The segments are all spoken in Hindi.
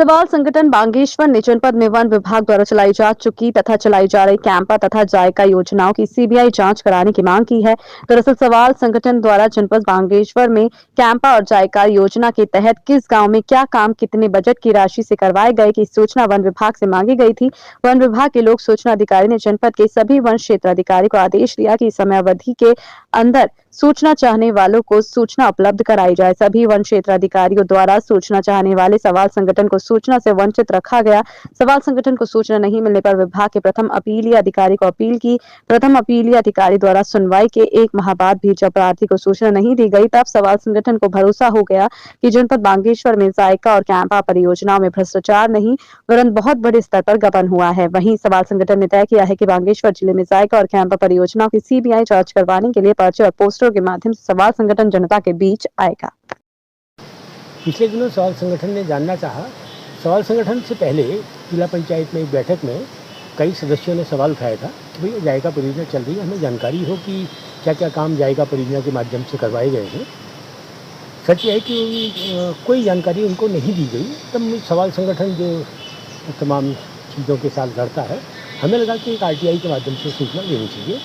सवाल संगठन बागेश्वर ने जनपद में वन विभाग द्वारा चलाई जा चुकी तथा चलाई जा रही कैंपा तथा जायका योजनाओं की सीबीआई जांच कराने की मांग की है। दरअसल सवाल संगठन द्वारा जनपद बागेश्वर में कैंपा और जायका योजना के तहत किस गांव में क्या काम कितने बजट की राशि से करवाए गए की सूचना वन विभाग से मांगी गई थी। वन विभाग के लोक सूचना अधिकारी ने जनपद के सभी वन क्षेत्र अधिकारी को आदेश दिया कि समयावधि के अंदर सूचना चाहने वालों को सूचना उपलब्ध कराई जाए। सभी वन क्षेत्र अधिकारियों द्वारा सूचना चाहने वाले सवाल संगठन को सूचना से वंचित रखा गया। सवाल संगठन को सूचना नहीं मिलने पर विभाग के प्रथम अपीलीय अधिकारी को अपील की। प्रथम अपीलीय अधिकारी द्वारा सुनवाई के 1 माह बाद भी जब प्रार्थी को सूचना नहीं दी गई, तब सवाल संगठन को भरोसा हो गया कि जनपद बागेश्वर में जायका और कैंपा परियोजनाओं में भ्रष्टाचार नहीं वरन बहुत बड़े स्तर पर गबन हुआ है। वहीं सवाल संगठन ने तय किया है कि बागेश्वर जिले में जायका और कैंपा परियोजनाओं की सीबीआई जांच करवाने के लिए पर्चे और पोस्टरों के माध्यम से सवाल संगठन जनता के बीच आएगा। पिछले दिनों सवाल संगठन ने जानना चाहा। सवाल संगठन से पहले जिला पंचायत में एक बैठक में कई सदस्यों ने सवाल उठाया था कि भैया जायका परियोजना चल रही है, हमें जानकारी हो कि क्या क्या काम जायका परियोजना के माध्यम से करवाए गए हैं। सच है कि कोई जानकारी उनको नहीं दी गई। तब सवाल संगठन जो तमाम चीज़ों के साथ लड़ता है, हमें लगा कि एक आरटीआई के माध्यम से सूचना देनी चाहिए।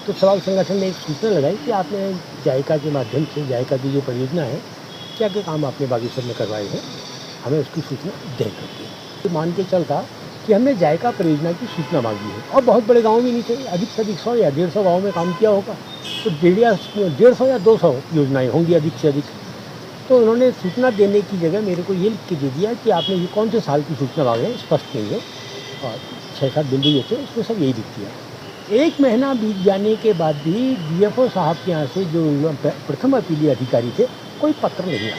तो सवाल संगठन ने एक सूचना लगाई कि आपने जायका के माध्यम से जायका की जो परियोजना है क्या क्या काम आपने बागेश्वर में करवाए हैं, हमें उसकी सूचना दे करके तो मान के चलता कि हमने जायका परियोजना की सूचना मांगी है। और बहुत बड़े गाँव में नहीं थे, अधिक से अधिक 100 या 150 गाँव में काम किया होगा, तो 150 या 200 योजनाएँ होंगी अधिक से अधिक। तो उन्होंने सूचना देने की जगह मेरे को ये लिख के दे दिया कि आपने ये कौन से साल की सूचना मांगे हैं, स्पष्ट नहीं है। और 6-7 बिंदु जो थे उसमें सब यही लिख दिया। 1 महीना बीत जाने के बाद भी डीएफओ साहब के यहाँ से जो प्रथम अपीलीय अधिकारी थे, कोई पत्र नहीं आया।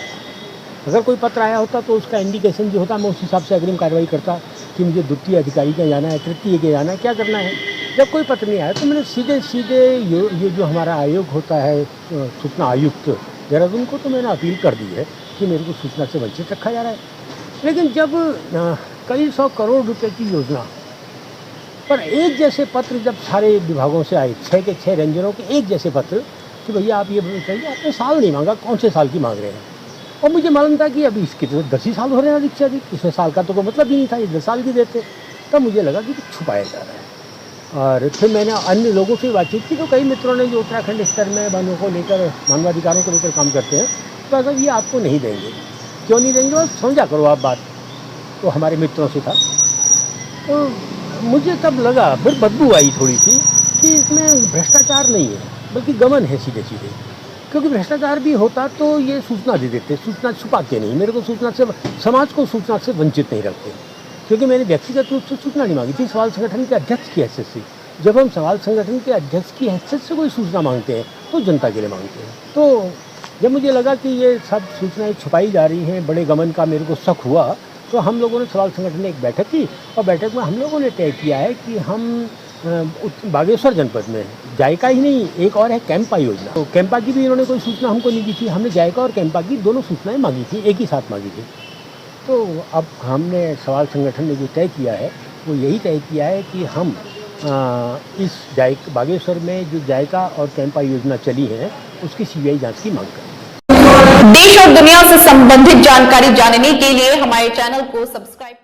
अगर कोई पत्र आया होता तो उसका इंडिकेशन जो होता मैं उस हिसाब से अग्रिम कार्रवाई करता कि मुझे द्वितीय अधिकारी के जाना है, तृतीय के जाना है, क्या करना है। जब कोई पत्र नहीं आया तो मैंने सीधे ये जो हमारा आयोग होता है सूचना आयुक्त देहरादून को, तो मैंने अपील कर दी है कि मेरे को सूचना से वंचित रखा जा रहा है। लेकिन जब कई 100 करोड़ रुपये की योजना पर एक जैसे पत्र जब सारे विभागों से आए, 6 के 6 रेंजरों के एक जैसे पत्र कि भैया आप ये बताइए, आपने साल नहीं मांगा, कौन से साल की मांग रहे हैं। और मुझे मालूम था कि अभी इसके तो 10 ही साल हो रहे हैं अधिक से अधिक, इसमें साल का तो कोई मतलब ही नहीं था, ये 10 साल की देते। तब मुझे लगा कि छुपाया जा रहा है। और फिर मैंने अन्य लोगों से बातचीत की, तो कई मित्रों ने जो उत्तराखंड स्तर में वनों को लेकर, मानवाधिकारों को लेकर काम करते हैं, तो अगर ये आपको नहीं देंगे, क्यों नहीं देंगे, और समझा करो आप बात। तो हमारे मित्रों से था, तो मुझे तब लगा, फिर बदबू आई थोड़ी सी कि इसमें भ्रष्टाचार नहीं है बल्कि गमन है सीधे सीधे। क्योंकि भ्रष्टाचार भी होता तो ये सूचना दे देते, सूचना छुपाते नहीं, मेरे को सूचना से, समाज को सूचना से वंचित नहीं रखते। क्योंकि मैंने व्यक्तिगत रूप से सूचना नहीं मांगी थी, सवाल संगठन के अध्यक्ष की हैसियत से। जब हम सवाल संगठन के अध्यक्ष की हैसियत से कोई सूचना मांगते हैं तो जनता के लिए मांगते हैं। तो जब मुझे लगा कि ये सब सूचनाएँ छुपाई जा रही हैं, बड़े गमन का मेरे को शक हुआ, तो हम लोगों ने सवाल संगठन ने एक बैठक की, और बैठक में हम लोगों ने तय किया है कि हम बागेश्वर जनपद में जायका ही नहीं, एक और है कैंपा योजना। तो कैंपा की भी इन्होंने कोई सूचना हमको नहीं दी थी, हमने जायका और कैंपा की दोनों सूचनाएं मांगी थी, एक ही साथ मांगी थी। तो अब हमने सवाल संगठन ने जो तय किया है वो यही तय किया है कि हम इस बागेश्वर में जो जायका और कैंपा योजना चली है उसकी सीबीआई जाँच की मांग करें। देश और दुनिया से संबंधित जानकारी जानने के लिए हमारे चैनल को सब्सक्राइब